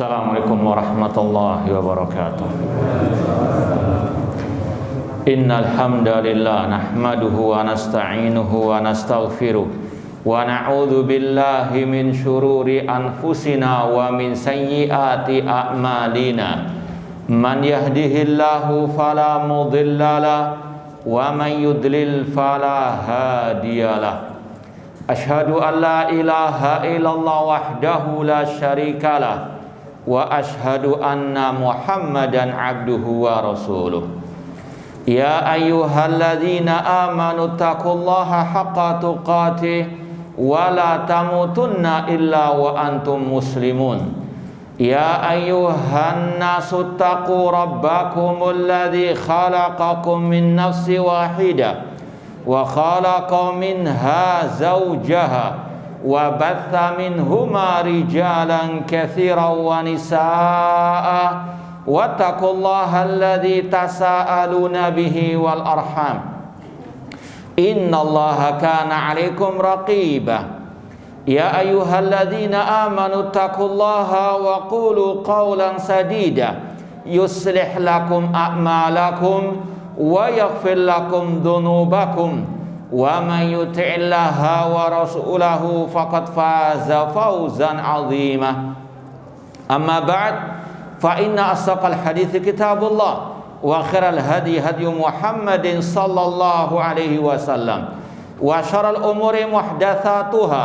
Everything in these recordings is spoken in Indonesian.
Assalamualaikum warahmatullahi wabarakatuh. Innal hamdalillah nahmaduhu wa nasta'inuhu wa nastaghfiruh wa na'udzu billahi min syururi anfusina wa min sayyiati a'malina. Man yahdihillahu fala mudhillalah wa man yudlil fala hadiyalah. Asyhadu an la ilaha illallah wahdahu la syarikalah wa asyhadu anna Muhammadan abduhu wa rasuluh. Ya ayyuhalladzina amanu taqullaha haqqa tuqatih wa la tamutunna illa wa antum muslimun. Ya ayyuhan nasu taqu rabbakumul ladzi khalaqakum min nafsin wahidah wa khalaqa minha zawjaha wa batha minhuma rijalan katsiran wa nisaa'a wattaqullaha alladzi tasaaluna bihi wal arham innallaha kana 'alaikum raqiba. Ya ayyuhalladzina amanu taqullaha wa qulu qawlan sadida yuslih lakum a'malakum wa yaghfir lakum dhunubakum wa man yuti'illaha wa rasulahu faqad faza fawzan 'azima. Amma ba'd, fa inna asdaqal hadithi kitabullah wa khairal hadi hadi Muhammadin sallallahu alaihi wasallam wa syarrul umuri muhdatsatuha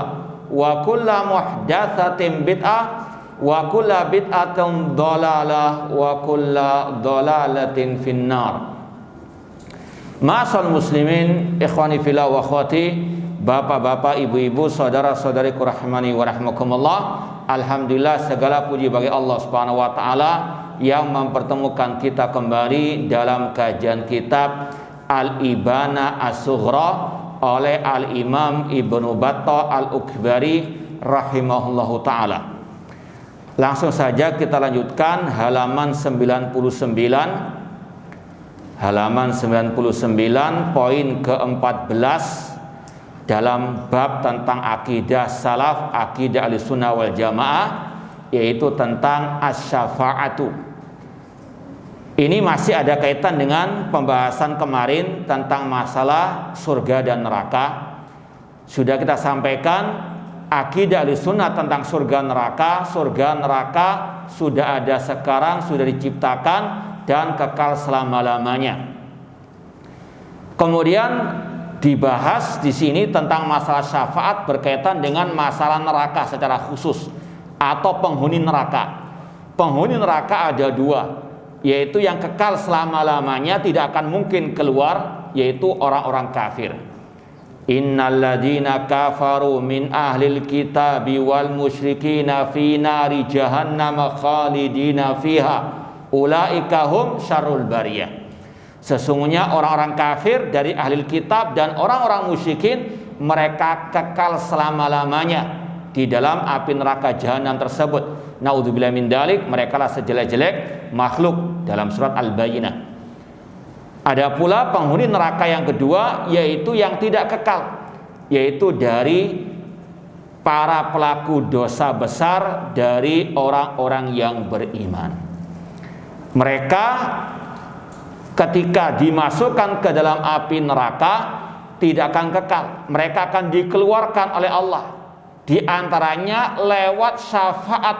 wa kullu muhdatsatin bid'ah wa kullu bid'atin dhalalah wa kullu dhalalatin finnar. Ma'asal muslimin, ikhwani fillah wa akhwati, bapak-bapak, ibu-ibu, saudara-saudariku rahimani wa rahmakumullah. Alhamdulillah, segala puji bagi Allah Subhanahu wa taala yang mempertemukan kita kembali dalam kajian kitab Al-Ibana As-Sughra oleh Al-Imam Ibnu Battah Al-Ukbari rahimahullahu taala. Langsung saja kita lanjutkan halaman 99 poin ke-14 dalam bab tentang akidah salaf, akidah Ahlussunnah wal Jamaah, yaitu tentang asy-syafa'atu. Ini masih ada kaitan dengan pembahasan kemarin tentang masalah surga dan neraka. Sudah kita sampaikan akidah Ahlussunnah tentang surga neraka sudah ada sekarang, sudah diciptakan dan kekal selama-lamanya. Kemudian dibahas di sini tentang masalah syafaat berkaitan dengan masalah neraka secara khusus atau penghuni neraka. Penghuni neraka ada dua, yaitu yang kekal selama-lamanya tidak akan mungkin keluar, yaitu orang-orang kafir. Innalladzina kafaru min ahlil kitabi wal musyrikina fi nari jahannam khalidina fiha ulaika hum syarrul bariyah. Sesungguhnya orang-orang kafir dari ahli kitab dan orang-orang musyrikin, mereka kekal selama-lamanya di dalam api neraka jahanam tersebut. Naudzubillah min dalik, mereka lah sejelek-jelek makhluk dalam surat Al-Bayyinah. Ada pula penghuni neraka yang kedua, yaitu yang tidak kekal, yaitu dari para pelaku dosa besar dari orang-orang yang beriman. Mereka ketika dimasukkan ke dalam api neraka tidak akan kekal, mereka akan dikeluarkan oleh Allah, di antaranya lewat syafaat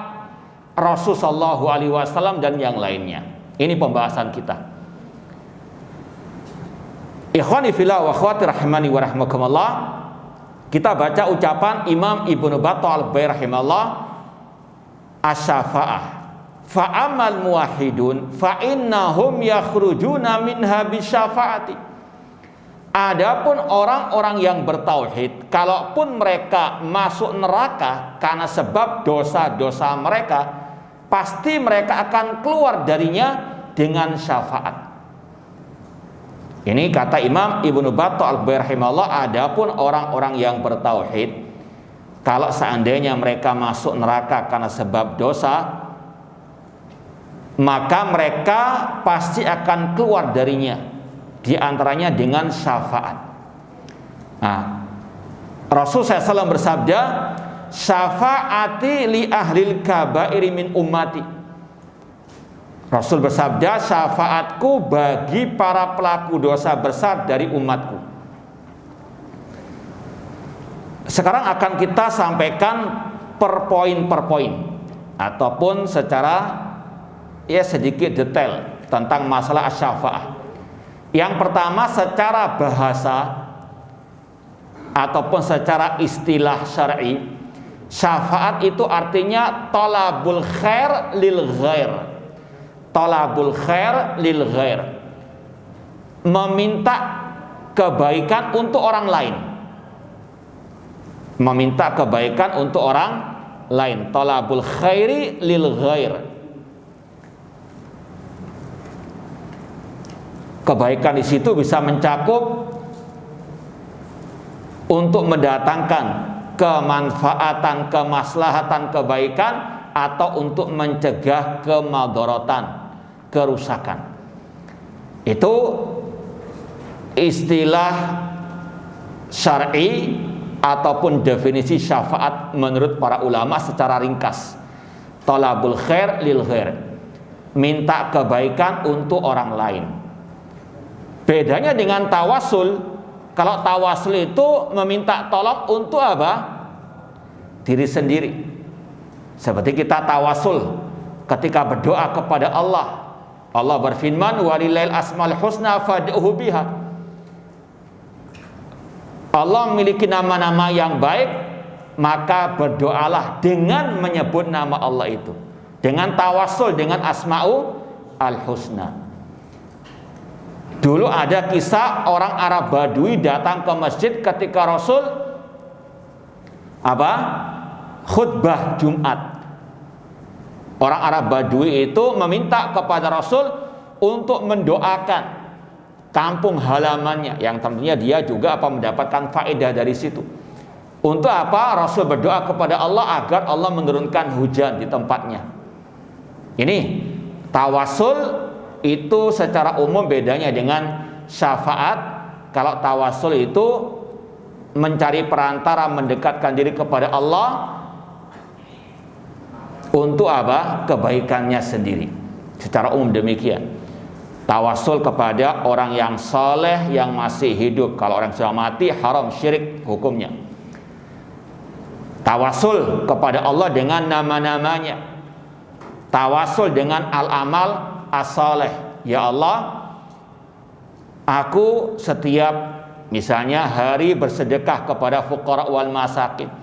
Rasulullah SAW dan yang lainnya. Ini pembahasan kita. Ikhwani fillah wa akhwati rahimani wa rahmakumullah. Kita baca ucapan Imam Ibnu Battah Al-Ukbari rahimahullah, asy-syafa'ah fa'amal muwahhidun fa'innahum yakhrujuna minha bisyafaati. Adapun orang-orang yang bertauhid, kalaupun mereka masuk neraka karena sebab dosa-dosa mereka, pasti mereka akan keluar darinya dengan syafaat. Ini kata Imam Ibnu Battah Al-Ukbari rahimahullah, adapun orang-orang yang bertauhid, kalau seandainya mereka masuk neraka karena sebab dosa, maka mereka pasti akan keluar darinya, di antaranya dengan syafaat. Nah, Rasul SAW bersabda, syafaati li ahlil kabairi min ummati. Rasul bersabda, syafaatku bagi para pelaku dosa besar dari umatku. Sekarang akan kita sampaikan per poin ataupun secara sedikit detail tentang masalah asy-syafa'ah. Yang pertama, secara bahasa ataupun secara istilah syar'i, syafaat itu artinya talabul khair lil ghair. Talabul khair lil ghair, meminta kebaikan untuk orang lain. Meminta kebaikan untuk orang lain. Talabul khairi lil ghair. Kebaikan di situ bisa mencakup untuk mendatangkan kemanfaatan, kemaslahatan, kebaikan, atau untuk mencegah kemadharatan, kerusakan. Itu istilah syar'i ataupun definisi syafaat menurut para ulama secara ringkas. Talabul khair lil ghair, minta kebaikan untuk orang lain. Bedanya dengan tawasul. Kalau tawasul itu meminta tolong untuk apa? Diri sendiri. Seperti kita tawasul ketika berdoa kepada Allah. Allah berfirman, walillahil asmaul husna fad'uhu biha. Allah memiliki nama-nama yang baik, maka berdoalah dengan menyebut nama Allah itu. Dengan tawasul dengan asma'ul al-husna. Dulu ada kisah orang Arab Badui datang ke masjid ketika Rasul khutbah Jumat. Orang Arab Badui itu meminta kepada Rasul untuk mendoakan kampung halamannya, yang tentunya dia juga mendapatkan faedah dari situ. Untuk apa? Rasul berdoa kepada Allah agar Allah menurunkan hujan di tempatnya. Ini tawasul itu secara umum bedanya dengan syafaat. Kalau tawasul itu mencari perantara mendekatkan diri kepada Allah untuk apa? Kebaikannya sendiri. Secara umum demikian. Tawasul kepada orang yang soleh yang masih hidup. Kalau orang sudah mati haram, syirik hukumnya. Tawasul kepada Allah dengan nama-namanya. Tawasul dengan al-amal as-saleh. Ya Allah, aku setiap misalnya hari bersedekah kepada fuqara wal masakin,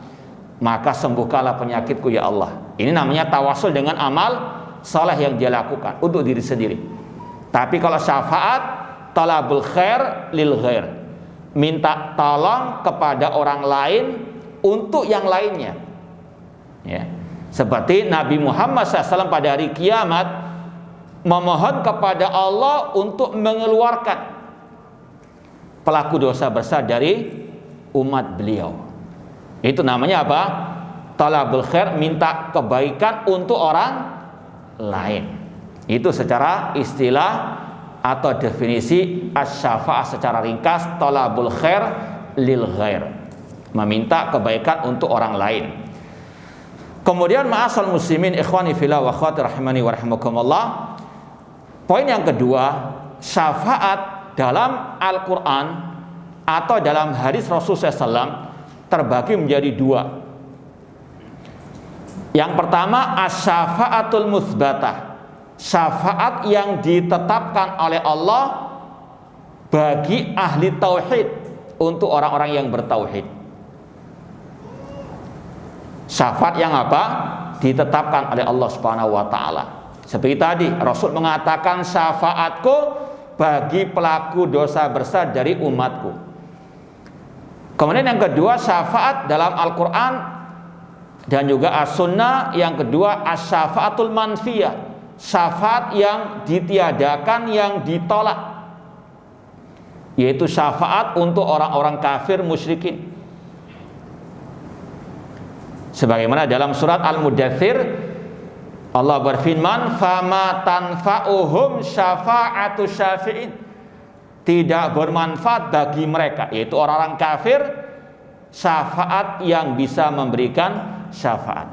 maka sembuhkanlah penyakitku ya Allah. Ini namanya tawasul dengan amal saleh yang dia lakukan untuk diri sendiri. Tapi kalau syafaat, talabul khair lil ghair, minta tolong kepada orang lain untuk yang lainnya. Ya. Seperti Nabi Muhammad SAW pada hari kiamat memohon kepada Allah untuk mengeluarkan pelaku dosa besar dari umat beliau. Itu namanya apa? Talabul khair, minta kebaikan untuk orang lain. Itu secara istilah atau definisi asy-syafa'ah secara ringkas, talabul khair lil ghair, meminta kebaikan untuk orang lain. Kemudian ma'asal muslimin ikhwani fillah wa akhwati rahimani wa rahimakumullah. Poin yang kedua, syafaat dalam Al-Quran atau dalam hadis Rasulullah SAW terbagi menjadi dua. Yang pertama, asy-syafa'atul mutsbatah, syafaat yang ditetapkan oleh Allah bagi ahli tauhid, untuk orang-orang yang bertauhid. Syafaat yang apa? Ditetapkan oleh Allah Subhanahu wa taala. Seperti tadi Rasul mengatakan, syafaatku bagi pelaku dosa besar dari umatku. Kemudian yang kedua, syafaat dalam Al-Quran dan juga As-Sunnah. Yang kedua, asy-syafaatul manfiyah, syafaat yang ditiadakan, yang ditolak, yaitu syafaat untuk orang-orang kafir musyrikin. Sebagaimana dalam surat Al-Mudaththir Allah berfirman, fama tanfa'uhum syafa'atu syafi'in, tidak bermanfaat bagi mereka, yaitu orang-orang kafir, syafaat yang bisa memberikan syafaat.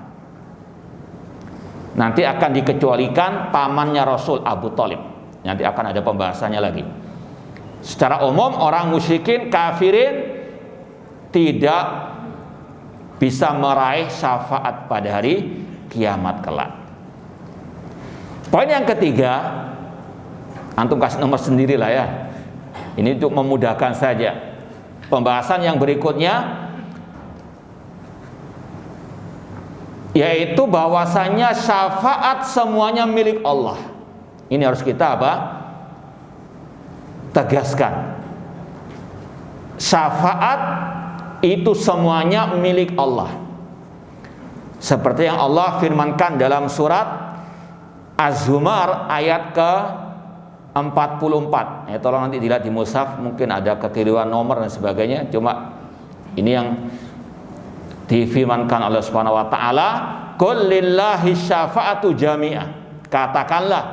Nanti akan dikecualikan pamannya Rasul, Abu Thalib. Nanti akan ada pembahasannya lagi. Secara umum orang musyrikin, kafirin tidak bisa meraih syafaat pada hari kiamat kelak. Poin yang ketiga, antum kasih nomor sendirilah ya. Ini untuk memudahkan saja. Pembahasan yang berikutnya yaitu bahwasanya syafaat semuanya milik Allah. Ini harus kita apa? Tegaskan. Syafaat itu semuanya milik Allah. Seperti yang Allah firmankan dalam surat Az-Zumar ayat ke-44. Ya, tolong nanti dilihat di mushaf, mungkin ada kekeliruan nomor dan sebagainya. Cuma ini yang difirmankan oleh Subhanahu wa taala, "Qul lillahi syafa'atu jami'ah." Katakanlah,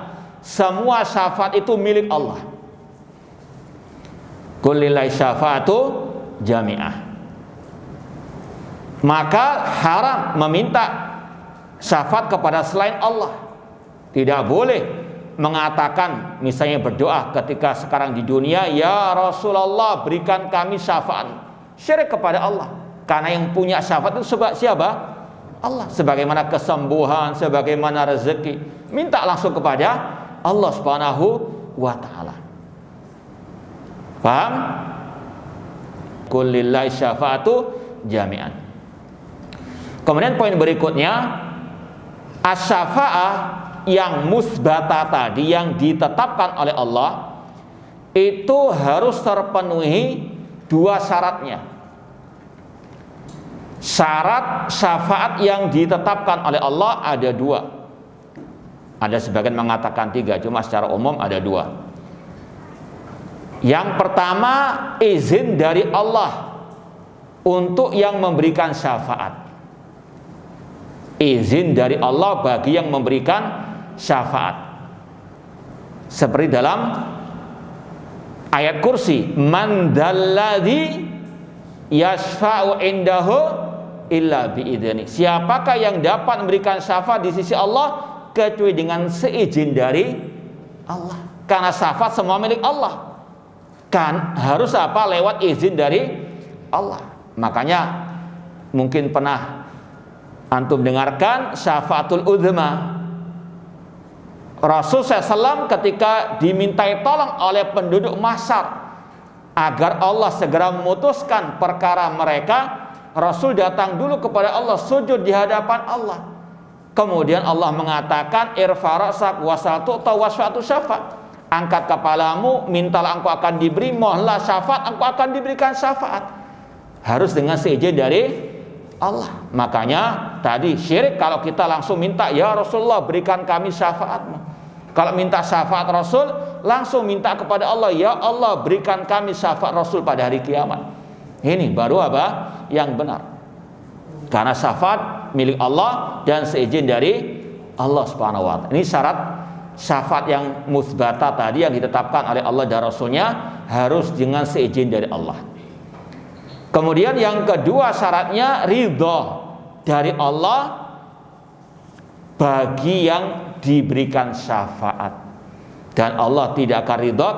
semua syafaat itu milik Allah. Qul lillahi syafa'atu jami'ah. Maka haram meminta syafaat kepada selain Allah. Tidak boleh mengatakan, misalnya berdoa ketika sekarang di dunia, "Ya Rasulullah, berikan kami syafaat." Syirik kepada Allah. Karena yang punya syafaat itu siapa? Allah. Sebagaimana kesembuhan, sebagaimana rezeki, minta langsung kepada Allah Subhanahu wa taala. Paham? Qul lillahi syafa'atu jami'an. Kemudian poin berikutnya, asy-syafa'ah yang musbata tadi, yang ditetapkan oleh Allah, itu harus terpenuhi dua syaratnya. Syarat syafaat yang ditetapkan oleh Allah ada dua. Ada sebagian mengatakan tiga, cuma secara umum ada dua. Yang pertama, izin dari Allah untuk yang memberikan syafaat. Izin dari Allah bagi yang memberikan syafaat. Seperti dalam ayat kursi, "Man dzalladzi yashfa'u indahu illa bi'idzni." Siapakah yang dapat memberikan syafaat di sisi Allah kecuali dengan seizin dari Allah? Karena syafaat semua milik Allah. Kan harus apa? Lewat izin dari Allah. Makanya mungkin pernah antum dengarkan syafaatul udzma. Rasul SAW ketika dimintai tolong oleh penduduk Mahsyar agar Allah segera memutuskan perkara mereka, Rasul datang dulu kepada Allah, sujud di hadapan Allah. Kemudian Allah mengatakan, "Irfa ra'sak wasatu wasfatu syafa." Angkat kepalamu, mintalah engkau akan diberi, mohonlah syafaat, engkau akan diberikan syafaat. Harus dengan seizin dari Allah. Makanya tadi syirik kalau kita langsung minta, "Ya Rasulullah, berikan kami syafaatmu." Kalau minta syafaat Rasul, langsung minta kepada Allah, "Ya Allah, berikan kami syafaat Rasul pada hari kiamat." Ini baru apa? Yang benar. Karena syafaat milik Allah dan seizin dari Allah Subhanahu wa taala. Ini syarat syafaat yang musbata tadi yang ditetapkan oleh Allah dan Rasulnya harus dengan seizin dari Allah. Kemudian yang kedua syaratnya ridho dari Allah bagi yang diberikan syafaat. Dan Allah tidak akan ridho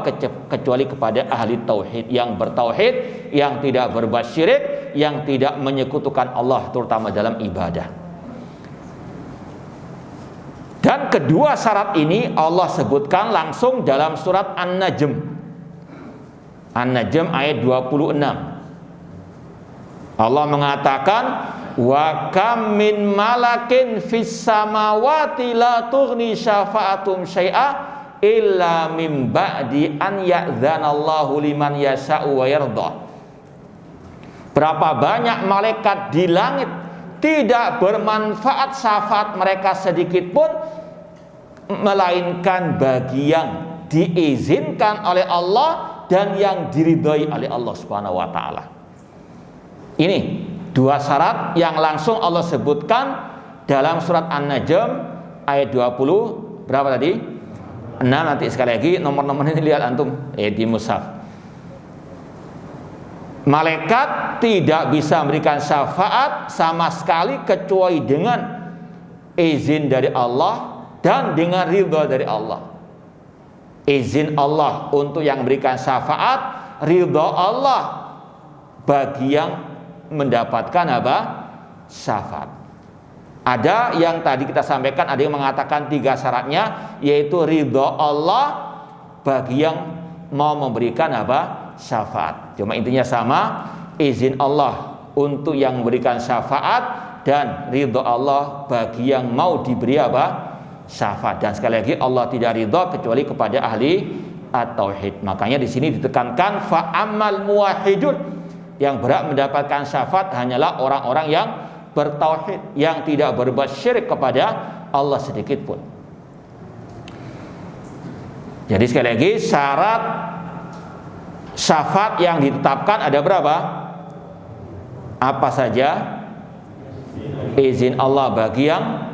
kecuali kepada ahli tauhid, yang bertauhid, yang tidak berbuat syirik, yang tidak menyekutukan Allah terutama dalam ibadah. Dan kedua syarat ini Allah sebutkan langsung dalam surat An-Najm. An-Najm ayat 26. Allah mengatakan, "Wa kam min malakin fis samawati la tughni syafa'atum syai'a illa min ba'di an ya'dzanallahu liman yasha'u wa yarda." Berapa banyak malaikat di langit tidak bermanfaat syafaat mereka sedikit pun, melainkan bagi yang diizinkan oleh Allah dan yang diridhai oleh Allah Subhanahu wa taala. Ini dua syarat yang langsung Allah sebutkan dalam surat An-Najm ayat 20 berapa tadi? 6. Nanti sekali lagi nomor-nomor ini lihat antum di mushaf. Malaikat tidak bisa memberikan syafaat sama sekali kecuali dengan izin dari Allah dan dengan ridha dari Allah. Izin Allah untuk yang memberikan syafaat, ridha Allah bagi yang mendapatkan apa? Syafaat. Ada yang tadi kita sampaikan, ada yang mengatakan 3 syaratnya, yaitu ridha Allah bagi yang mau memberikan apa? Syafaat. Cuma intinya sama, izin Allah untuk yang memberikan syafaat dan ridha Allah bagi yang mau diberi apa? Syafaat. Dan sekali lagi Allah tidak ridha kecuali kepada ahli at-tauhid. Makanya di sini ditekankan fa amal muwahhidun, yang berhak mendapatkan syafaat hanyalah orang-orang yang bertauhid, yang tidak berbuat syirik kepada Allah sedikit pun. Jadi sekali lagi, syarat syafaat yang ditetapkan ada berapa? Apa saja? Izin Allah bagi yang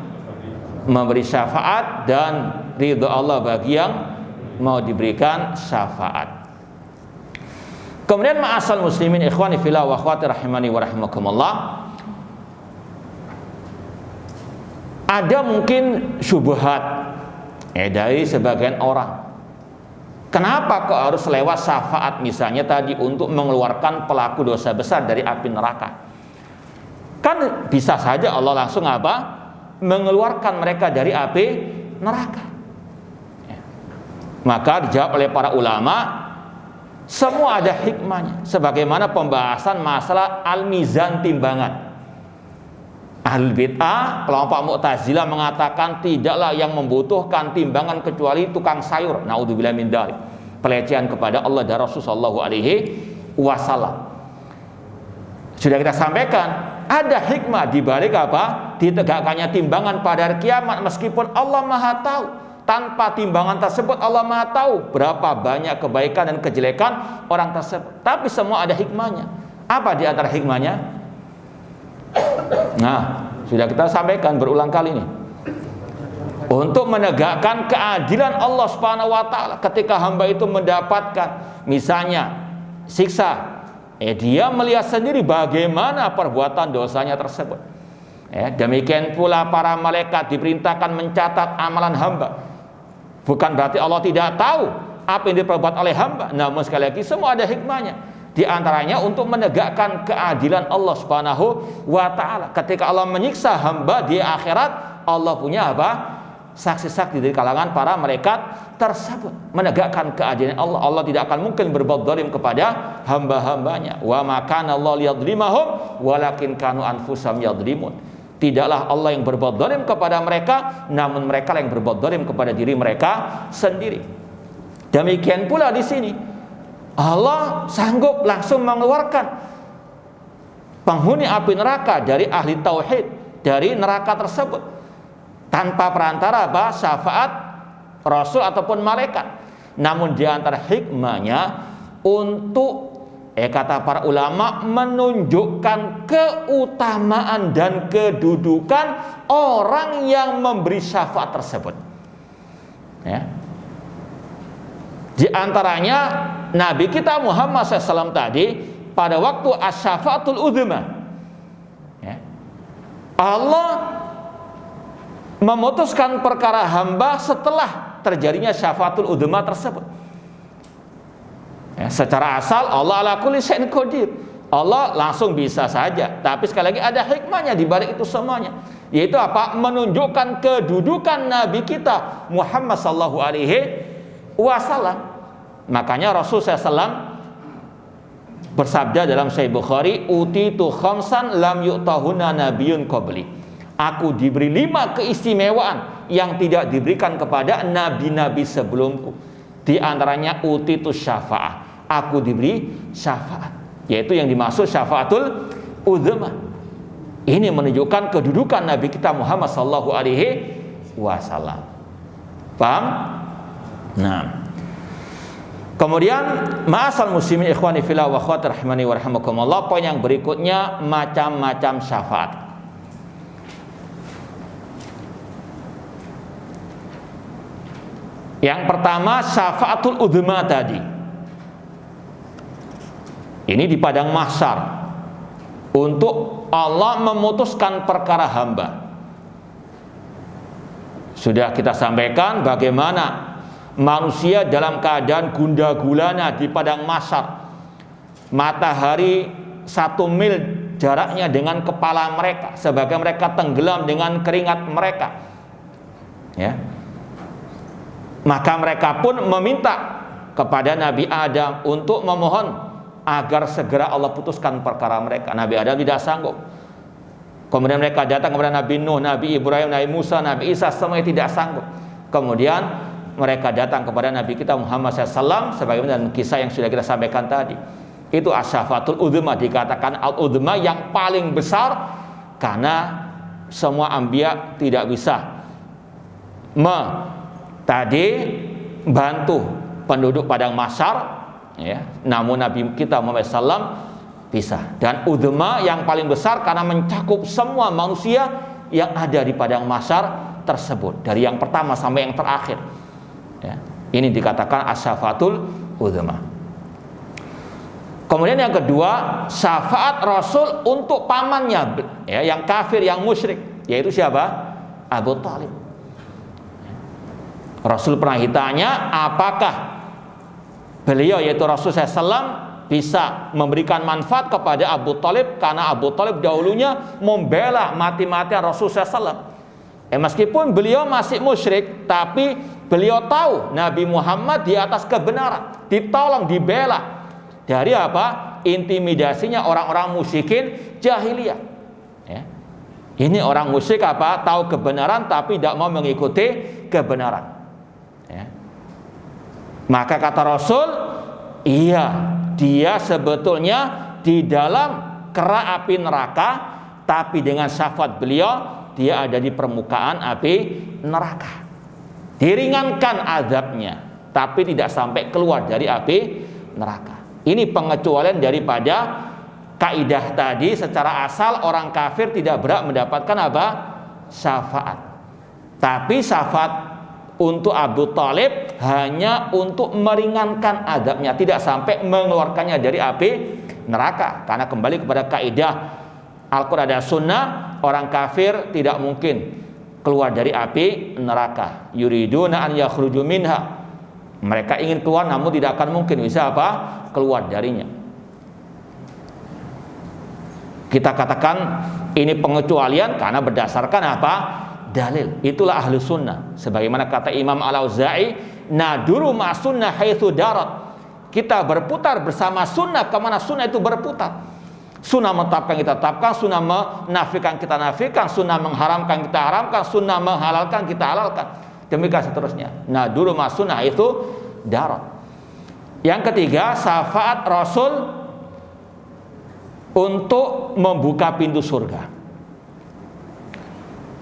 memberi syafaat dan ridha Allah bagi yang mau diberikan syafaat. Kemudian ma'asal muslimin ikhwani fillah wa akhwati rahimani wa rahimakumullah, ada mungkin syubhat dari sebagian orang. Kenapa kok harus lewat syafaat misalnya tadi untuk mengeluarkan pelaku dosa besar dari api neraka? Kan bisa saja Allah langsung apa? Mengeluarkan mereka dari api neraka. Maka dijawab oleh para ulama, semua ada hikmahnya. Sebagaimana pembahasan masalah al-mizan, timbangan. Ahlul bid'ah, kelompok Mu'tazilah mengatakan tidaklah yang membutuhkan timbangan kecuali tukang sayur. Naudzubillah min dzalik. Pelecehan kepada Allah dan Rasul sallallahu alaihi wasallam. Sudah kita sampaikan, ada hikmah di balik apa? Ditegakkannya timbangan pada hari kiamat, meskipun Allah Maha tahu. Tanpa timbangan tersebut Allah Maha tahu berapa banyak kebaikan dan kejelekan orang tersebut. Tapi semua ada hikmahnya. Apa di antara hikmahnya? Nah, sudah kita sampaikan berulang kali ini. Untuk menegakkan keadilan Allah Subhanahu wa taala ketika hamba itu mendapatkan misalnya siksa, dia melihat sendiri bagaimana perbuatan dosanya tersebut. Demikian pula para malaikat diperintahkan mencatat amalan hamba. Bukan berarti Allah tidak tahu apa yang diperbuat oleh hamba, namun sekali lagi semua ada hikmahnya. Di antaranya untuk menegakkan keadilan Allah Subhanahu wa taala. Ketika Allah menyiksa hamba di akhirat, Allah punya apa? Saksi-saksi dari kalangan para malaikat tersebut, menegakkan keadilan Allah. Allah tidak akan mungkin berbuat zalim kepada hamba-hambanya. Wa ma kana Allah liyadzlimahum walakin kanu anfusahum yadzlimun. Tidaklah Allah yang berbuat zalim kepada mereka, namun mereka yang berbuat zalim kepada diri mereka sendiri. Demikian pula di sini Allah sanggup langsung mengeluarkan penghuni api neraka dari ahli tauhid dari neraka tersebut tanpa perantara apa? Syafaat Rasul ataupun malaikat. Namun di antara hikmahnya untuk kata para ulama menunjukkan keutamaan dan kedudukan orang yang memberi syafaat tersebut. Di antaranya Nabi kita Muhammad SAW tadi pada waktu asy-syafaatul udzma, Allah memutuskan perkara hamba setelah terjadinya syafaatul udzma tersebut. Secara asal Allah ala kulli syai'in qadir, Allah langsung bisa saja, tapi sekali lagi ada hikmahnya di balik itu semuanya, yaitu apa? Menunjukkan kedudukan Nabi kita Muhammad sallallahu alaihi wasallam. Makanya Rasul SAW bersabda dalam Sahih Bukhari, utitu khamsan lam yu'tahuna nabiyyun qabli. Aku diberi 5 keistimewaan yang tidak diberikan kepada nabi-nabi sebelumku. Di antaranya utitu syafa'ah, aku diberi syafaat, yaitu yang dimaksud syafaatul udzma. Ini menunjukkan kedudukan Nabi kita Muhammad sallallahu alaihi wasallam. Paham? Nah, kemudian ma'asal muslimin ikhwani fillah wa akhwati rahimani wa rahimakumullah, poin yang berikutnya macam-macam syafaat. Yang pertama syafaatul udzma tadi. Ini di padang mahsyar untuk Allah memutuskan perkara hamba. Sudah kita sampaikan bagaimana manusia dalam keadaan gundah gulana di padang mahsyar. Matahari 1 mil jaraknya dengan kepala mereka, sebagai mereka tenggelam dengan keringat mereka. Ya. Maka mereka pun meminta kepada Nabi Adam untuk memohon agar segera Allah putuskan perkara mereka. Nabi Adam tidak sanggup. Kemudian mereka datang kepada Nabi Nuh, Nabi Ibrahim, Nabi Musa, Nabi Isa, semuanya tidak sanggup. Kemudian mereka datang kepada Nabi kita Muhammad SAW, sebagaimana kisah yang sudah kita sampaikan tadi. Itu asyafatul udhma, dikatakan al-udhma yang paling besar, karena semua anbiya tidak bisa bantu penduduk padang mahsyar, ya. Namun Nabi kita Muhammad SAW bisa. Dan udhma yang paling besar karena mencakup semua manusia yang ada di padang mahsyar tersebut, dari yang pertama sampai yang terakhir. Ya. Ini dikatakan asyafatul udhma. Kemudian yang kedua, syafaat Rasul untuk pamannya, ya, yang kafir, yang musyrik, yaitu siapa? Abu Thalib. Rasul pernah ditanya apakah beliau, yaitu Rasul SAW, bisa memberikan manfaat kepada Abu Thalib, karena Abu Thalib dahulunya membela mati-matian Rasul SAW. Meskipun beliau masih musyrik, tapi beliau tahu Nabi Muhammad di atas kebenaran, ditolong, dibela dari apa? Intimidasinya orang-orang musyrikin jahiliyah. Ya. Ini orang musyrik apa? Tahu kebenaran tapi tidak mau mengikuti kebenaran. Ya. Maka kata Rasul, iya, dia sebetulnya di dalam kera api neraka, tapi dengan syafaat beliau dia ada di permukaan api neraka. Diringankan azabnya, tapi tidak sampai keluar dari api neraka. Ini pengecualian daripada kaidah tadi, secara asal orang kafir tidak berhak mendapatkan apa? Syafaat. Tapi syafaat untuk Abu Thalib hanya untuk meringankan azabnya, tidak sampai mengeluarkannya dari api neraka. Karena kembali kepada kaidah Al-Quran dan Sunnah, orang kafir tidak mungkin keluar dari api neraka. Yuriduna an yakhruju minha. Mereka ingin keluar namun tidak akan mungkin bisa apa? Keluar darinya. Kita katakan ini pengecualian karena berdasarkan apa? Dalil. Itulah ahli sunnah. Sebagaimana kata Imam Al-Auza'i, naduru ma sunnah haitsu darat. Kita berputar bersama sunnah kemana sunnah itu berputar. Sunnah menetapkan kita tetapkan, sunnah menafikan kita nafikan, sunnah mengharamkan kita haramkan, sunnah menghalalkan kita halalkan. Demikian seterusnya. Naduru ma sunnah itu darat. Yang ketiga, syafaat Rasul untuk membuka pintu surga.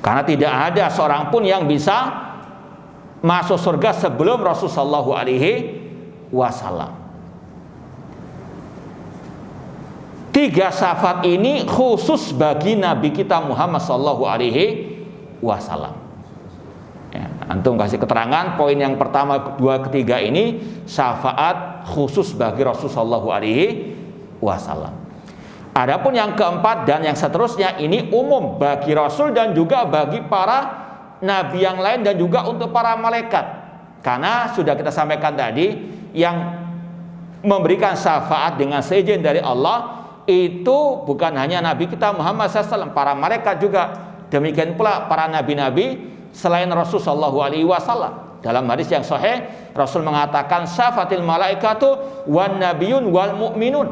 Karena tidak ada seorang pun yang bisa masuk surga sebelum Rasulullah SAW. 3 syafaat ini khusus bagi Nabi kita Muhammad SAW. Ya, antum kasih keterangan poin yang pertama, kedua, ketiga ini syafaat khusus bagi Rasulullah SAW. Adapun yang keempat dan yang seterusnya ini umum bagi Rasul dan juga bagi para nabi yang lain dan juga untuk para malaikat. Karena sudah kita sampaikan tadi, yang memberikan syafaat dengan seizin dari Allah itu bukan hanya Nabi kita Muhammad SAW, para malaikat juga. Demikian pula para nabi-nabi selain Rasulullah SAW. Dalam hadis yang sahih, Rasul mengatakan syafatil malaikatu wan nabiyun wal mu'minun.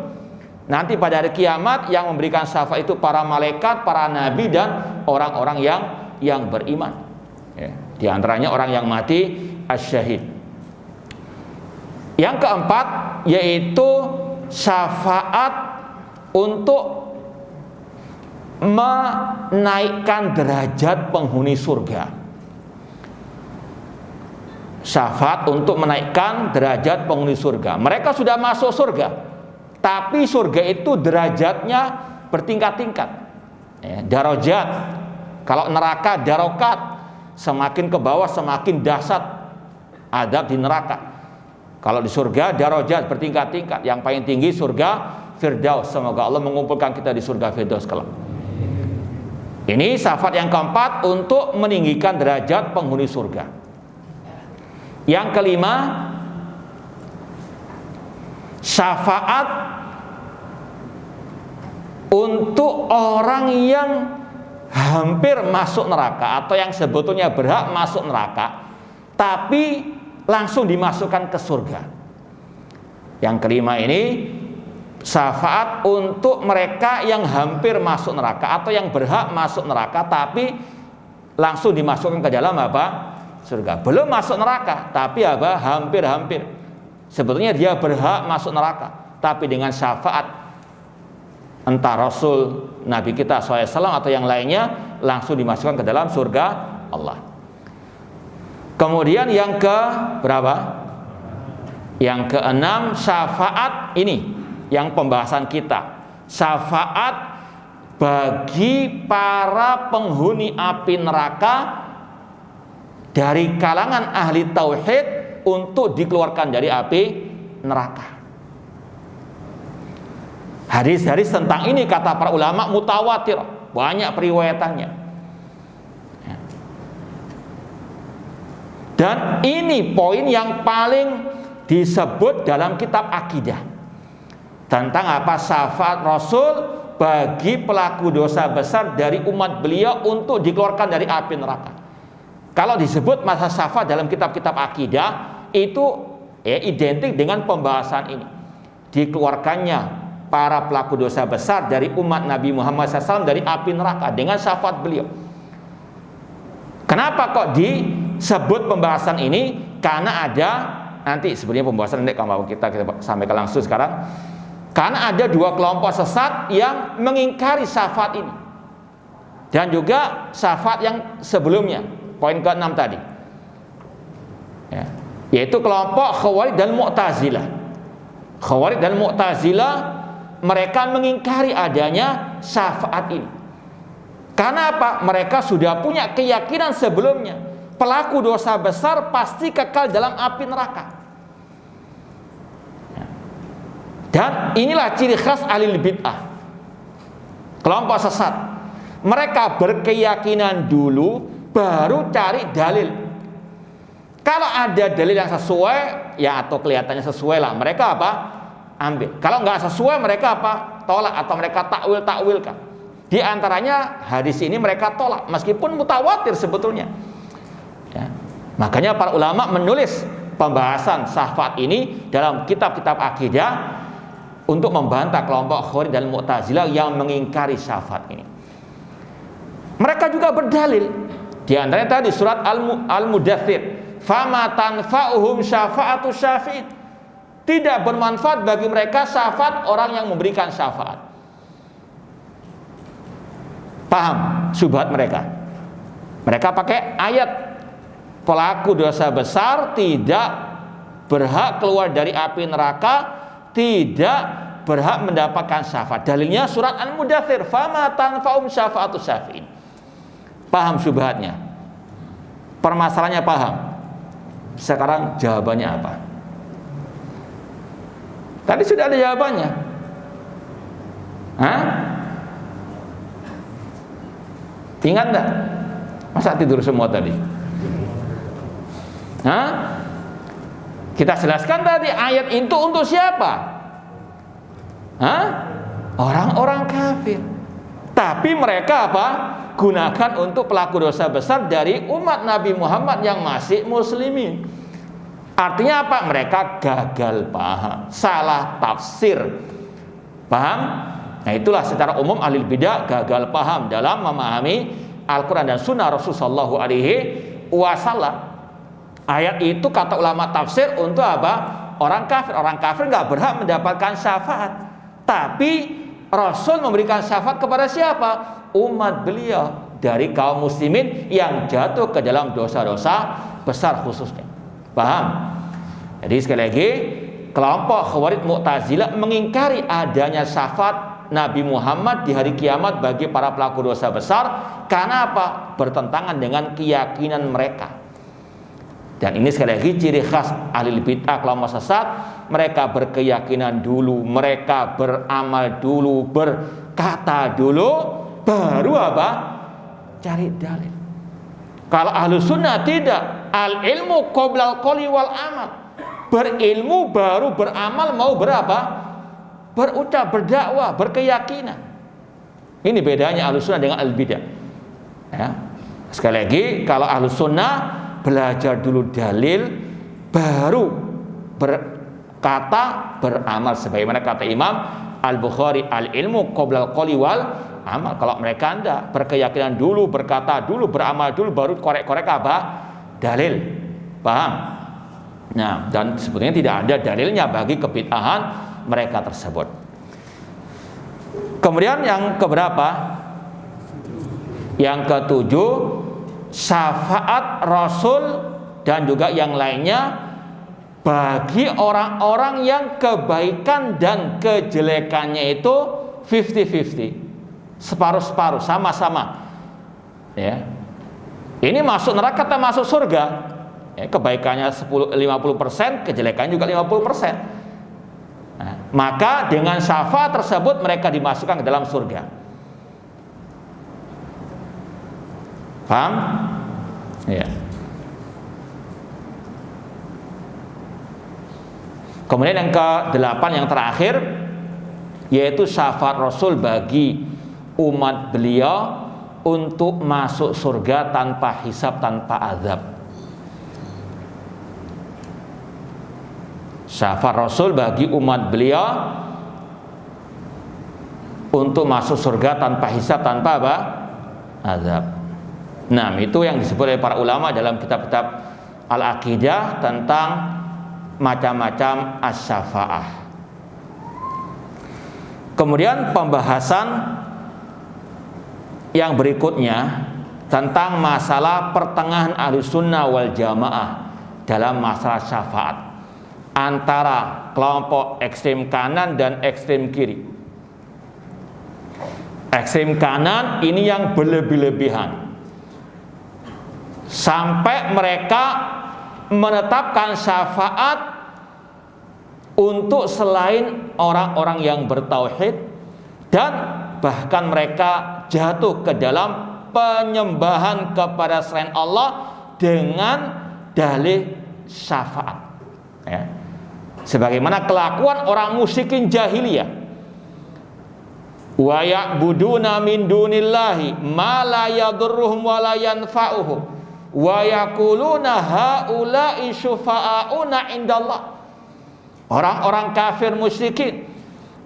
Nanti pada hari kiamat yang memberikan syafaat itu para malaikat, para nabi dan orang-orang yang beriman. Ya. Di antaranya orang yang mati asyhad. Yang keempat yaitu syafaat untuk menaikkan derajat penghuni surga. Syafaat untuk menaikkan derajat penghuni surga. Mereka sudah masuk surga, tapi surga itu derajatnya bertingkat-tingkat, ya, darajat. Kalau neraka darokat, semakin ke bawah semakin dahsyat adab di neraka. Kalau di surga darajat bertingkat-tingkat. Yang paling tinggi surga Firdaus. Semoga Allah mengumpulkan kita di surga Firdaus kelak. Ini syafaat yang keempat untuk meninggikan derajat penghuni surga. Yang kelima, syafaat untuk orang yang hampir masuk neraka atau yang sebetulnya berhak masuk neraka tapi langsung dimasukkan ke surga. Yang kelima ini syafaat untuk mereka yang hampir masuk neraka atau yang berhak masuk neraka tapi langsung dimasukkan ke dalam apa? Surga. Belum masuk neraka tapi apa? Hampir-hampir. Sebetulnya dia berhak masuk neraka tapi dengan syafaat entah Rasul Nabi kita SAW atau yang lainnya langsung dimasukkan ke dalam surga Allah. Kemudian yang ke berapa? Yang keenam, syafaat ini yang pembahasan kita, syafaat bagi para penghuni api neraka dari kalangan ahli tauhid untuk dikeluarkan dari api neraka. Hadis-hadis tentang ini kata para ulama mutawatir, banyak periwayatannya. Dan ini poin yang paling disebut dalam kitab akidah tentang apa? Syafaat Rasul bagi pelaku dosa besar dari umat beliau untuk dikeluarkan dari api neraka. Kalau disebut masa syafaat dalam kitab-kitab akidah itu identik dengan pembahasan ini, dikeluarkannya para pelaku dosa besar dari umat Nabi Muhammad SAW dari api neraka dengan syafaat beliau. Kenapa kok disebut pembahasan ini? Karena ada nanti sebenarnya pembahasan ini kalau kita sampaikan langsung sekarang. Karena ada dua kelompok sesat yang mengingkari syafaat ini dan juga syafaat yang sebelumnya, poin ke-6 tadi, yaitu kelompok Khawarij dan Mu'tazilah. Khawarij dan Mu'tazilah mereka mengingkari adanya syafaat ini. Karena apa? Mereka sudah punya keyakinan sebelumnya pelaku dosa besar pasti kekal dalam api neraka. Dan inilah ciri khas ahli bid'ah, kelompok sesat. Mereka berkeyakinan dulu baru cari dalil. Kalau ada dalil yang sesuai ya atau kelihatannya sesuai lah, mereka apa? Ambil. Kalau nggak sesuai mereka apa? Tolak atau mereka takwilkan. Di antaranya hadis ini mereka tolak meskipun mutawatir sebetulnya. Ya. Makanya para ulama menulis pembahasan syafaat ini dalam kitab-kitab akidah untuk membantah kelompok Khawarij dan Mu'tazilah yang mengingkari syafaat ini. Mereka juga berdalil. Di antaranya tadi surat Al-Mudaththir, "Fama tanfa'uhum syafa'atu syafi'in." Tidak bermanfaat bagi mereka syafaat orang yang memberikan syafaat. Paham syubhat mereka? Mereka pakai ayat pelaku dosa besar tidak berhak keluar dari api neraka, tidak berhak mendapatkan syafaat. Dalilnya surat Al-Mudaththir, "Fama tanfa'um syafa'atu syafi'in." Paham syubhatnya? Permasalahannya paham. Sekarang jawabannya apa? Tadi sudah ada jawabannya. Hah? Ingat enggak? Masa tidur semua tadi? Hah? Kita jelaskan tadi ayat itu untuk siapa? Hah? Orang-orang kafir. Tapi mereka apa? Gunakan untuk pelaku dosa besar dari umat Nabi Muhammad yang masih muslimin. Artinya apa? Mereka gagal paham, salah tafsir. Paham? Nah itulah secara umum ahli bidah gagal paham dalam memahami Al-Quran dan Sunnah Rasulullah SAW. Ayat itu kata ulama tafsir untuk apa? Orang kafir. Orang kafir nggak berhak mendapatkan syafaat. Tapi Rasul memberikan syafaat kepada siapa? Umat beliau dari kaum muslimin yang jatuh ke dalam dosa-dosa besar khususnya. Paham? Jadi sekali lagi, kelompok Khawarij Mu'tazilah mengingkari adanya syafaat Nabi Muhammad di hari kiamat bagi para pelaku dosa besar. Karena apa? Bertentangan dengan keyakinan mereka. Dan ini sekali lagi ciri khas ahli bid'ah, kelompok sesat. Mereka berkeyakinan dulu, mereka beramal dulu, berkata dulu, baru apa? Cari dalil. Kalau ahlu sunnah tidak, al ilmu qoblal qoli wal amal. Berilmu baru beramal, mau berapa? Berucap, berdakwah, berkeyakinan. Ini bedanya ahlu sunnah dengan al bid'ah. Ya. Sekali lagi, kalau ahlu sunnah belajar dulu dalil, baru berkata, beramal. Sebagaimana kata Imam Al-Bukhari, al ilmu qoblal qoli wal amal. Kalau mereka anda berkeyakinan dulu, berkata dulu, beramal dulu, baru korek-korek apa? Dalil. Paham? Nah, dan sebetulnya tidak ada dalilnya bagi kebid'ahan mereka tersebut. Kemudian yang keberapa? Yang ketujuh, syafaat Rasul dan juga yang lainnya bagi orang-orang yang kebaikan dan kejelekannya itu 50-50, separuh-separuh, sama-sama. Ya. Ini masuk neraka atau masuk surga? Ya, kebaikannya 50%, kejelekannya juga 50%. Nah, maka dengan syafaat tersebut mereka dimasukkan ke dalam surga. Paham? Ya. Kemudian yang ke-8 yang terakhir, yaitu syafaat Rasul bagi umat beliau untuk masuk surga tanpa hisab, tanpa azab. Syafaat Rasul bagi umat beliau untuk masuk surga tanpa hisab, tanpa apa? Azab. Nah, itu yang disebut oleh para ulama dalam kitab-kitab al-aqidah tentang macam-macam as-syafa'ah. Kemudian pembahasan yang berikutnya tentang masalah pertengahan Ahlussunnah wal Jamaah dalam masalah syafaat antara kelompok ekstrem kanan dan ekstrem kiri. Ekstrem kanan ini yang berlebih-lebihan, sampai mereka menetapkan syafaat untuk selain orang-orang yang bertauhid, dan bahkan mereka jatuh ke dalam penyembahan kepada selain Allah dengan dalih syafaat. Ya. Sebagaimana kelakuan orang musyrikin jahiliyah. Wa ya'buduna min dunillahi ma la yadurruhum wa la yanfa'uhum wa yaquluna haula'i syufa'auna indallah. Orang-orang kafir musyrikin,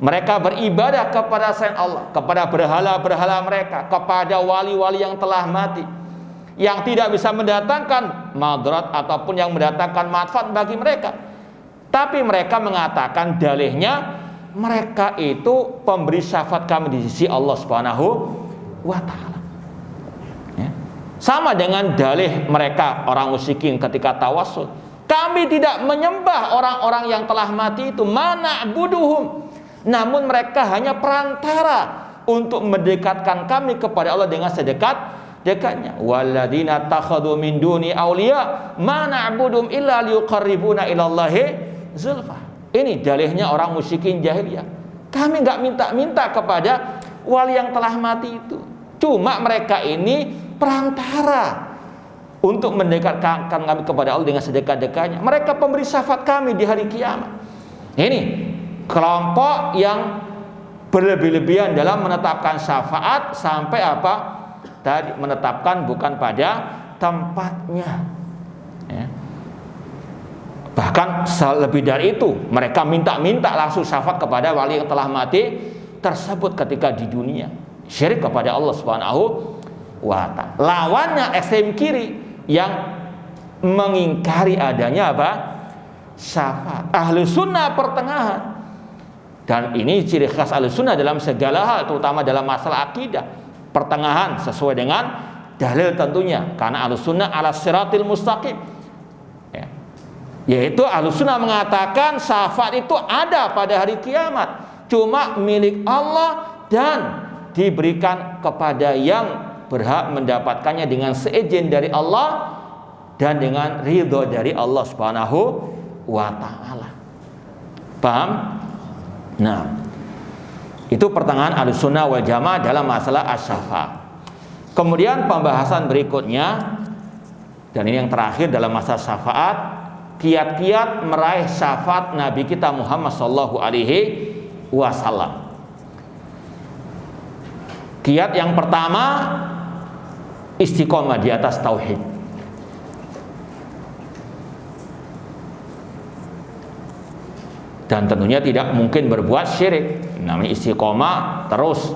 mereka beribadah kepada selain Allah, kepada berhala-berhala mereka, kepada wali-wali yang telah mati, yang tidak bisa mendatangkan madarat ataupun yang mendatangkan manfaat bagi mereka. Tapi mereka mengatakan dalihnya, mereka itu pemberi syafaat kami di sisi Allah Subhanahu wa ta'ala. Sama dengan dalih mereka orang musyrikin ketika tawassul. Kami tidak menyembah orang-orang yang telah mati itu, mana'buduhum. Namun mereka hanya perantara untuk mendekatkan kami kepada Allah dengan sedekat-dekatnya. Walladzina takhadhu min duni auliya mana'buduhum illa liqarribuna ilallahi zulfa. Ini dalihnya orang musyrikin jahiliyah. Kami enggak minta-minta kepada wali yang telah mati itu. Cuma mereka ini perantara untuk mendekatkan kami kepada Allah dengan sedekat-dekatnya. Mereka pemberi syafaat kami di hari kiamat. Ini kelompok yang berlebih-lebihan dalam menetapkan syafaat sampai apa? Tadi menetapkan bukan pada tempatnya. Ya. Bahkan lebih dari itu, mereka minta-minta langsung syafaat kepada wali yang telah mati tersebut ketika di dunia. Syirik kepada Allah Subhanahu wa ta'ala. Lawannya ekstrem kiri yang mengingkari adanya apa? Syafaat. Ahlussunnah pertengahan. Dan ini ciri khas Ahlussunnah dalam segala hal, terutama dalam masalah akidah. Pertengahan sesuai dengan dalil tentunya, karena Ahlussunnah ala siratil mustaqim. Ya. Yaitu Ahlussunnah mengatakan syafaat itu ada pada hari kiamat, cuma milik Allah dan diberikan kepada yang berhak mendapatkannya dengan seizin dari Allah dan dengan ridho dari Allah Subhanahu wa taala. Paham? Nah, itu pertengahan Ahlussunnah wal Jamaah dalam masalah asy-syafaat. Kemudian pembahasan berikutnya, dan ini yang terakhir dalam masalah syafaat, kiat-kiat meraih syafaat Nabi kita Muhammad sallallahu alaihi wasallam. Kiat yang pertama, istiqomah di atas tauhid. Dan tentunya tidak mungkin berbuat syirik. Namanya istiqomah, terus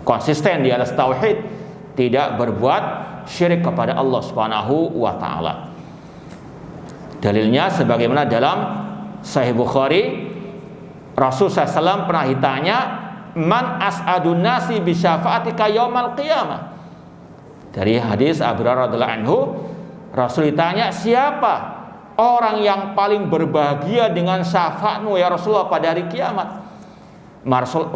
konsisten di atas tauhid, tidak berbuat syirik kepada Allah Subhanahu wa taala. Dalilnya sebagaimana dalam Sahih Bukhari, Rasul SAW pernah ditanya, man as'adun nasi bi syafaatika yaumal qiyamah. Dari hadis Abu Hurairah radhiyallahu anhu, Rasul ditanya, siapa orang yang paling berbahagia dengan syafaatmu ya Rasulullah pada hari kiamat?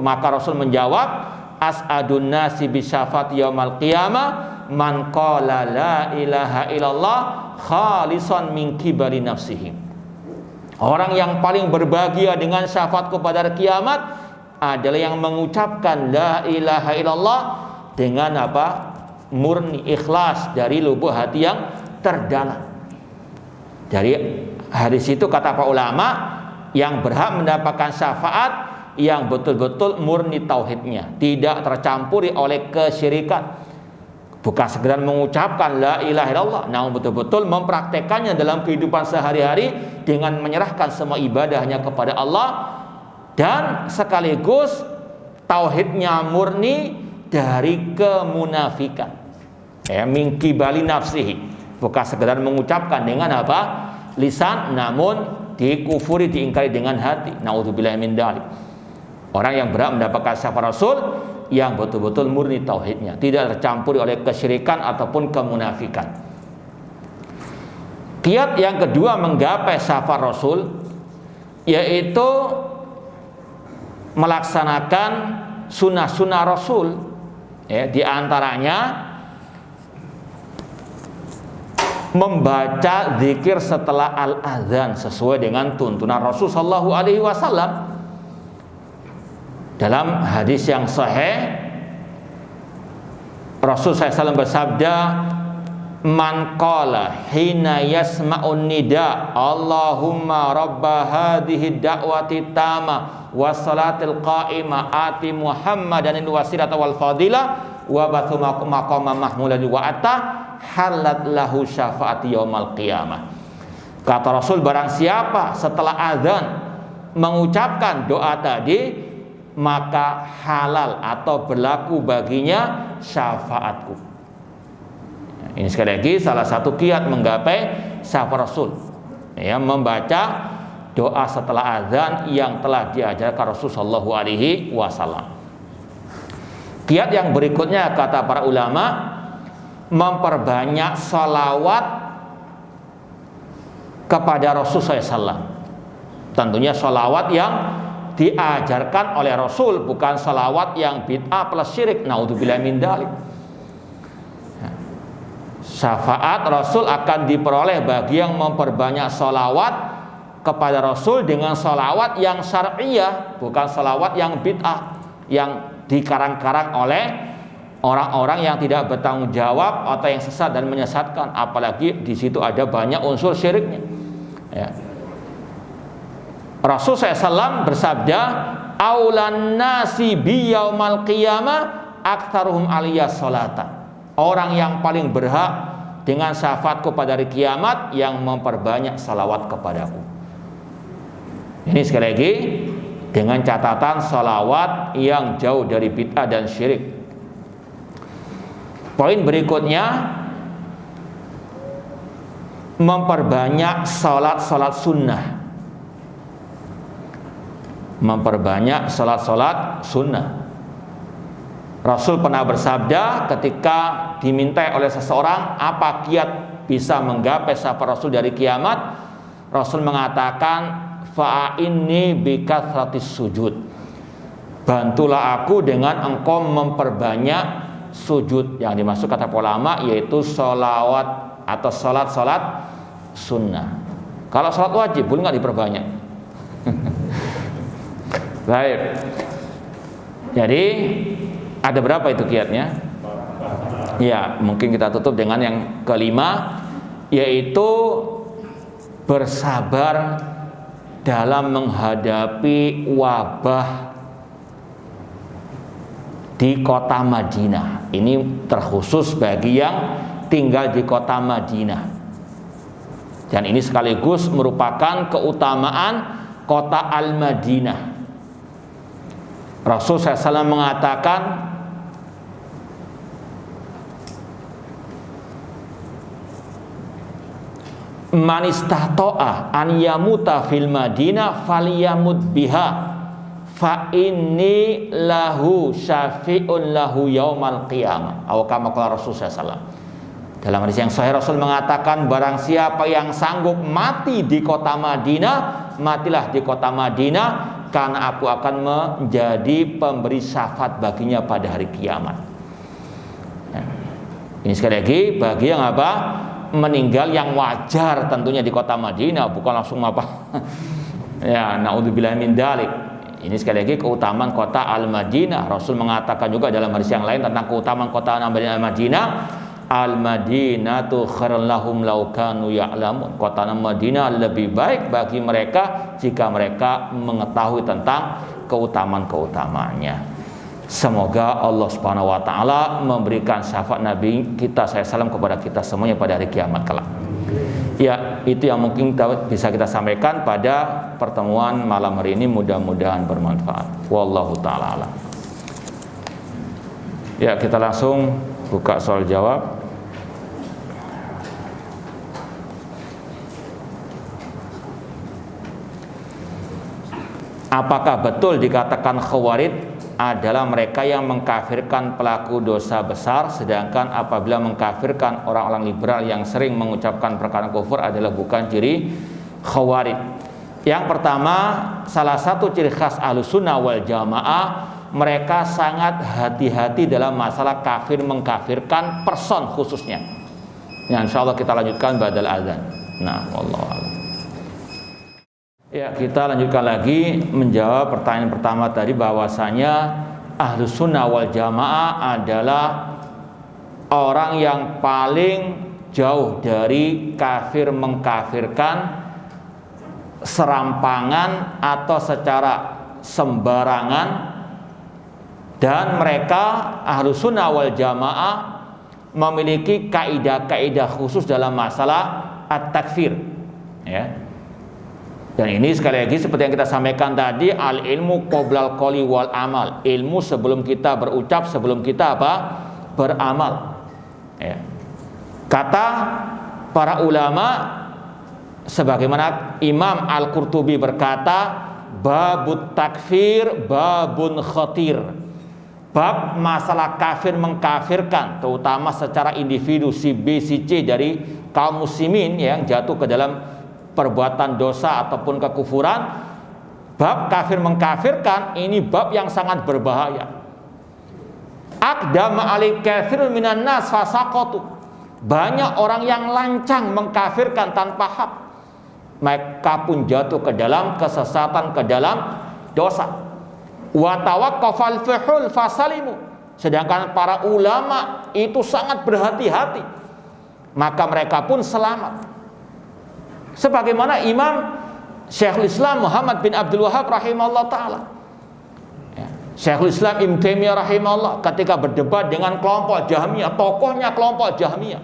Maka Rasul menjawab, as'adun nasi bi syafaati yaumal qiyamah man qala la ilaha illallah khalisan min kibari nafsihi. Orang yang paling berbahagia dengan syafaatku pada hari kiamat adalah yang mengucapkan la ilaha illallah dengan apa? Murni, ikhlas dari lubuk hati yang terdalam. Dari hadis itu kata para ulama, yang berhak mendapatkan syafaat yang betul-betul murni tauhidnya, tidak tercampuri oleh kesyirikan. Bukan sekedar mengucapkan la ilaha illallah, namun betul-betul mempraktekannya dalam kehidupan sehari-hari dengan menyerahkan semua ibadahnya kepada Allah, dan sekaligus tauhidnya murni dari kemunafikan, min kibali nafsihi. Bukan sekedar mengucapkan dengan apa? Lisan, namun dikufuri, diingkari dengan hati. Naudzubillahi min dzalik. Orang yang berhak mendapatkan syafaat Rasul yang betul-betul murni tauhidnya, tidak tercampuri oleh kesyirikan ataupun kemunafikan. Kiat yang kedua menggapai syafaat Rasul yaitu melaksanakan sunnah-sunnah Rasul. Di antaranya membaca zikir setelah al-adzan sesuai dengan tuntunan Rasul sallallahu alaihi wasallam. Dalam hadis yang sahih, Rasul SAW bersabda, man qala hina yasma'un nida Allahumma rabba hadhihi da'wati tama wa salatil qa'ima ati Muhammadanil wasilata wal fadilah wa bathu maqama mahmulan wa atta halat lahu syafaati yaumal qiyamah. Kata Rasul, barang siapa setelah azan mengucapkan doa tadi, maka halal atau berlaku baginya syafaatku. Ini sekali lagi salah satu kiat menggapai syafaat Rasul, membaca doa setelah azan yang telah diajarkan Rasul sallallahu alaihi wasallam. Kiat yang berikutnya kata para ulama, memperbanyak salawat kepada Rasul SAW. Tentunya salawat yang diajarkan oleh Rasul, bukan salawat yang bid'ah plus syirik. Naudzubillahi min dzalik. Syafaat Rasul akan diperoleh bagi yang memperbanyak salawat kepada Rasul dengan salawat yang syar'iyah, bukan salawat yang bid'ah yang dikarang-karang oleh orang-orang yang tidak bertanggung jawab atau yang sesat dan menyesatkan. Apalagi di situ ada banyak unsur syiriknya. Rasul SAW bersabda, aulan nasi biyaumal qiyamah aktsaruhum aliyas salatan. Orang yang paling berhak dengan syafaatku pada hari kiamat yang memperbanyak salawat kepadaku. Ini sekali lagi dengan catatan salawat yang jauh dari bid'ah dan syirik. Poin berikutnya, memperbanyak salat-salat sunnah. Memperbanyak salat-salat sunnah. Rasul pernah bersabda ketika dimintai oleh seseorang apa kiat bisa menggapai syafaat Rasul dari kiamat, Rasul mengatakan, fa'inni bikathratis sujud. Bantulah aku dengan engkau memperbanyak sujud. Yang dimaksud kata ulama yaitu sholawat atau sholat sunnah. Kalau sholat wajib boleh nggak diperbanyak? Baik. Jadi ada berapa itu kiatnya? Ya, mungkin kita tutup dengan yang kelima, yaitu bersabar dalam menghadapi wabah di kota Madinah. Ini terkhusus bagi yang tinggal di kota Madinah. Dan ini sekaligus merupakan keutamaan kota Al-Madinah. Rasul SAW mengatakan, man istata'a an yamuta fil Madinah falyamut biha fa inni lahu syafi'un lahu yaumal qiyamah. Atau kama qala Rasul SAW. Dalam hadis yang sahih Rasul mengatakan, barang siapa yang sanggup mati di kota Madinah, matilah di kota Madinah, karena aku akan menjadi pemberi syafaat baginya pada hari kiamat. Ya. Ini sekali lagi bagi yang apa? Meninggal yang wajar tentunya di kota Madinah, bukan langsung apa. Ya, naudzubillah min dzalik. Ini sekali lagi keutamaan kota Al-Madinah. Rasul mengatakan juga dalam hadis yang lain tentang keutamaan kota Al-Madinah, Al-Madinatu khairul lahum law kanu ya'lamun. Kota Madinah lebih baik bagi mereka jika mereka mengetahui tentang keutamaan-keutamaannya. Semoga Allah Subhanahu wa taala memberikan syafaat Nabi kita SAW kepada kita semuanya pada hari kiamat kelak. Ya, itu yang mungkin bisa kita sampaikan pada pertemuan malam hari ini, mudah-mudahan bermanfaat. Wallahu taala alam. Ya, kita langsung buka soal jawab. Apakah betul dikatakan Khawarij adalah mereka yang mengkafirkan pelaku dosa besar, sedangkan apabila mengkafirkan orang-orang liberal yang sering mengucapkan perkataan kufur adalah bukan ciri Khawarij? Yang pertama, salah satu ciri khas Ahlussunnah wal Jamaah, mereka sangat hati-hati dalam masalah kafir mengkafirkan person khususnya. Ya, insyaallah kita lanjutkan ba'dal adzan. Nah, wallahu a'lam. Ya, kita lanjutkan lagi menjawab pertanyaan pertama tadi, bahwasanya Ahlussunnah wal Jamaah adalah orang yang paling jauh dari kafir mengkafirkan serampangan atau secara sembarangan, dan mereka Ahlussunnah wal Jamaah memiliki kaidah-kaidah khusus dalam masalah at-takfir, ya. Dan ini sekali lagi seperti yang kita sampaikan tadi, al ilmu qoblal qoli wal amal. Ilmu sebelum kita berucap, sebelum kita apa? Beramal. Ya. Kata para ulama, sebagaimana Imam Al-Qurtubi berkata, babut takfir babun khatir. Bab masalah kafir mengkafirkan, terutama secara individu si B si C dari kaum muslimin yang jatuh ke dalam perbuatan dosa ataupun kekufuran. Bab kafir mengkafirkan ini bab yang sangat berbahaya. Aqdama ali kafirun minan nas fasaqatu. Banyak orang yang lancang mengkafirkan tanpa hak, mereka pun jatuh ke dalam kesesatan, ke dalam dosa. Wa tawaqqafal fuhul fasalimu. Sedangkan para ulama itu sangat berhati-hati, maka mereka pun selamat. Sebagaimana Imam Syekhul Islam Muhammad bin Abdul Wahhab rahimahullah ta'ala, ya, Syekhul Islam Ibnu Taimiyah rahimahullah ketika berdebat dengan kelompok Jahmiyah, tokohnya kelompok Jahmiyah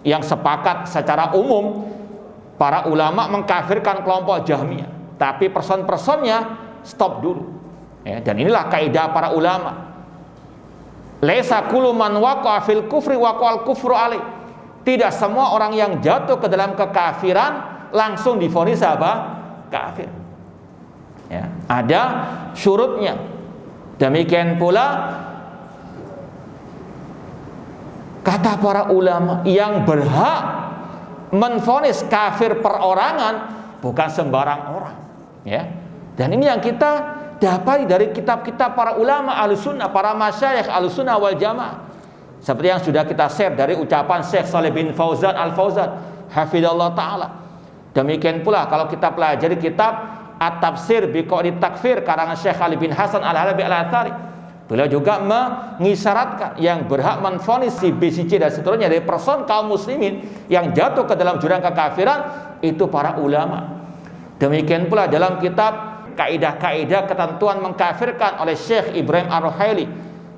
yang sepakat secara umum para ulama mengkafirkan kelompok Jahmiyah, tapi person-personnya stop dulu, ya. Dan inilah kaidah para ulama, laisa kullu man waqa'a fil kufri waqa'al kufru alaih. Tidak semua orang yang jatuh ke dalam kekafiran langsung divonis apa? Kafir. Ya, ada syurutnya. Demikian pula kata para ulama, yang berhak menvonis kafir perorangan bukan sembarang orang. Ya. Dan ini yang kita dapati dari kitab-kitab para ulama Ahlussunnah, para masyayikh Ahlussunnah wal Jamaah. Seperti yang sudah kita share dari ucapan Syekh Shalih bin Fauzan Al-Fauzan hafizallahu taala. Demikian pula kalau kita pelajari kitab At-Tafsir bi Qawaid Takfir karangan Syekh Ali bin Hasan Al-Halabi Al-Athari, beliau juga mengisyaratkan yang berhak menvonis si B, si C dan seterusnya dari person kaum muslimin yang jatuh ke dalam jurang kekafiran itu para ulama. Demikian pula dalam kitab kaidah-kaidah ketentuan mengkafirkan oleh Syekh Ibrahim Ar-Ruhaili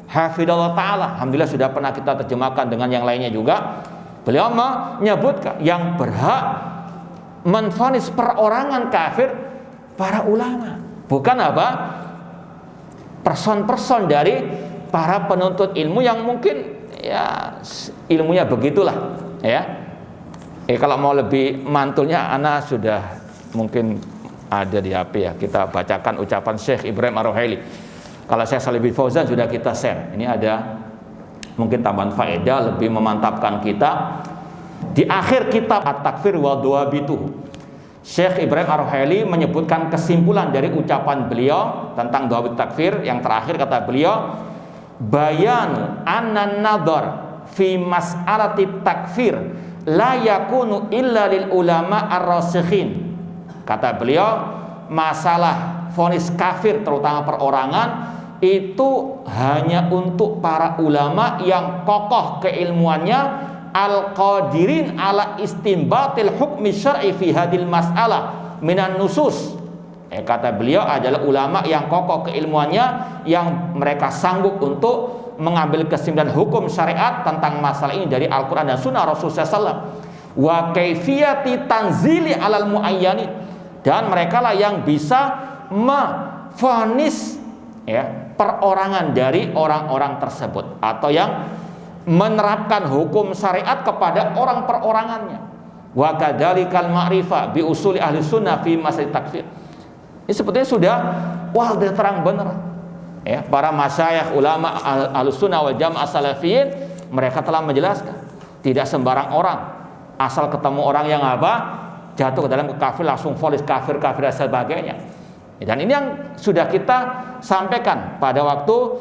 hafizallahu taala, alhamdulillah sudah pernah kita terjemahkan dengan yang lainnya juga. Beliau menyebutkan yang berhak menvonis perorangan kafir para ulama, bukan apa? Person-person dari para penuntut ilmu yang mungkin ya ilmunya begitulah ya. Kalau mau lebih mantulnya ana sudah mungkin ada di HP ya, kita bacakan ucapan Syekh Ibrahim Ar-Ruhaili. Kalau Syekh Shalih bin Fauzan sudah kita share. Ini ada mungkin tambahan faedah lebih memantapkan kita. Di akhir kitab At-Takfir wa Dawabituh, Syekh Ibrahim Ar-Ruhaili menyebutkan kesimpulan dari ucapan beliau tentang Dawabit Takfir. Yang terakhir kata beliau, bayanu anna nadhar fi mas'alati takfir la yakunu illa lil ulama ar-rasikhin. Kata beliau, masalah vonis kafir terutama perorangan itu hanya untuk para ulama yang kokoh keilmuannya, al-qadirin ala istinbatil hukmi syar'i fi hadil mas'alah minan nusus. Kata beliau adalah ulama yang kokoh keilmuannya, yang mereka sanggup untuk mengambil kesimpulan hukum syariat tentang masalah ini dari Al-Quran dan Sunnah Rasulullah SAW. Wa kaifiyati tanzili alal muayyani, dan mereka lah yang bisa memvonis perorangan dari orang-orang tersebut, atau yang menerapkan hukum syariat kepada orang perorangannya. Wa kadzalikal ma'rifah bi usuli ahli sunnah fi masail takfir. Ini sebetulnya sudah wadah terang benar. Para masyayikh ulama ahli sunnah wal jamaah salafiyin, mereka telah menjelaskan tidak sembarang orang asal ketemu orang yang jatuh ke dalam kafir langsung vonis kafir dan sebagainya. Dan ini yang sudah kita sampaikan pada waktu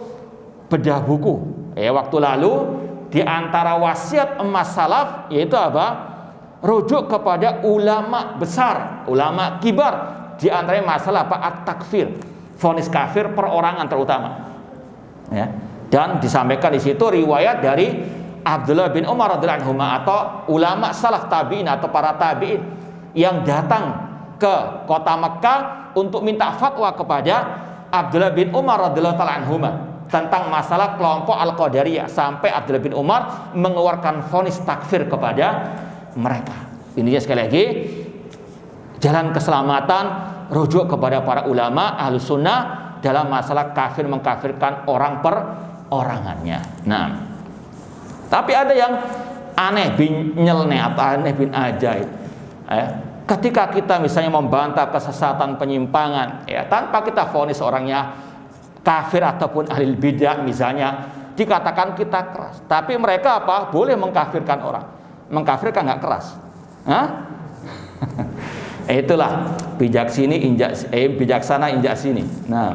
bedah buku waktu lalu. Di antara wasiat emas salaf yaitu rujuk kepada ulama besar, ulama kibar. Di antaranya masalah at-takfir, vonis kafir perorangan terutama. Dan disampaikan di situ riwayat dari Abdullah bin Umar radhiyallahu anhu atau ulama salaf tabi'in atau para tabi'in yang datang ke kota Mekah untuk minta fatwa kepada Abdullah bin Umar radhiyallahu anhu tentang masalah kelompok Al-Qadariyah, sampai Abdullah bin Umar mengeluarkan vonis takfir kepada mereka. Intinya sekali lagi, jalan keselamatan rujuk kepada para ulama ahlu sunnah dalam masalah kafir mengkafirkan orang perorangannya. Nah, tapi ada yang aneh bin nyeleneh atau aneh bin ajaib. Ketika kita misalnya membantah kesesatan penyimpangan, tanpa kita vonis orangnya kafir ataupun ahli bidah misalnya, dikatakan kita keras. Tapi mereka boleh mengkafirkan orang. Mengkafirkan nggak keras. Itulah bijaksana injak sini. Nah,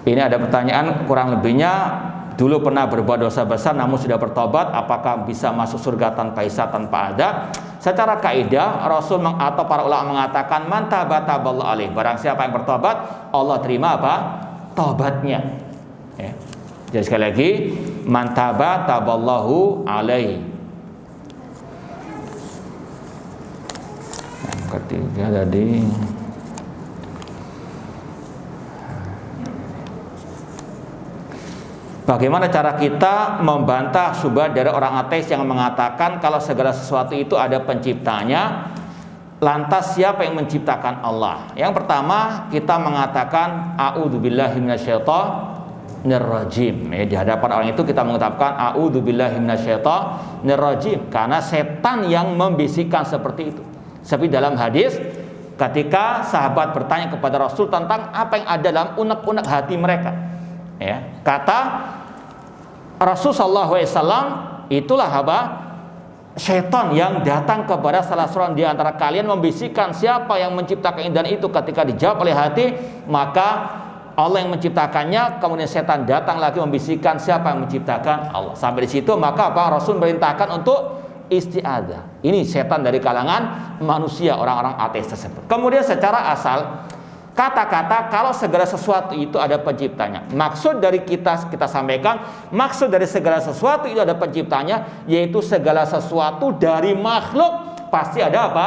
ini ada pertanyaan kurang lebihnya. Dulu pernah berbuat dosa besar namun sudah bertobat, apakah bisa masuk surga tanpa hisab, tanpa adab? Secara kaidah Rasul atau para ulama mengatakan man taballahu alaih, barang siapa yang bertobat Allah terima tobatnya. Jadi sekali lagi, man taballahu alaih. Yang ketiga tadi bagaimana cara kita membantah syubhat dari orang ateis yang mengatakan kalau segala sesuatu itu ada penciptanya, lantas siapa yang menciptakan Allah? Yang pertama, kita mengatakan a'udzubillahi minasyaitonirrajim. Di hadapan orang itu kita mengucapkan a'udzubillahi minasyaitonirrajim, karena setan yang membisikkan seperti itu. Seperti dalam hadis ketika sahabat bertanya kepada Rasul tentang apa yang ada dalam unek-unek hati mereka. Kata Rasulullah SAW, itulah syaitan yang datang kepada salah seorang di antara kalian membisikkan siapa yang menciptakan ini dan itu. Ketika dijawab oleh hati, maka Allah yang menciptakannya, kemudian setan datang lagi membisikkan siapa yang menciptakan? Allah. Sampai di situ maka apa? Rasul merintahkan untuk isti'adzah. Ini setan dari kalangan manusia, orang-orang ateis tersebut. Kemudian secara asal kata-kata kalau segala sesuatu itu ada penciptanya. Maksud dari kita sampaikan, maksud dari segala sesuatu itu ada penciptanya, yaitu segala sesuatu dari makhluk pasti ada apa?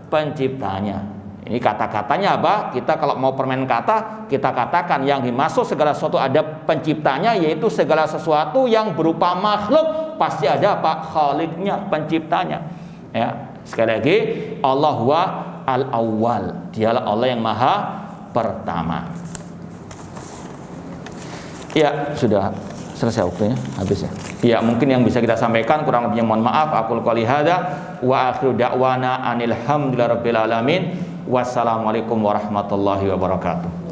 Penciptanya. Ini kata-katanya apa? Kita kalau mau permain kata, kita katakan yang dimaksud segala sesuatu ada penciptanya, yaitu segala sesuatu yang berupa makhluk pasti ada apa? Khaliqnya, penciptanya. Ya, sekali lagi, Allah huwa al-awwal. Dialah Allah yang maha pertama. Ya, sudah selesai waktunya, habis ya. Ya, mungkin yang bisa kita sampaikan kurang lebihnya mohon maaf. Aqul qouli hadza wa akhiru da'wana anil hamdulillahi rabbil alamin. Wassalamualaikum warahmatullahi wabarakatuh.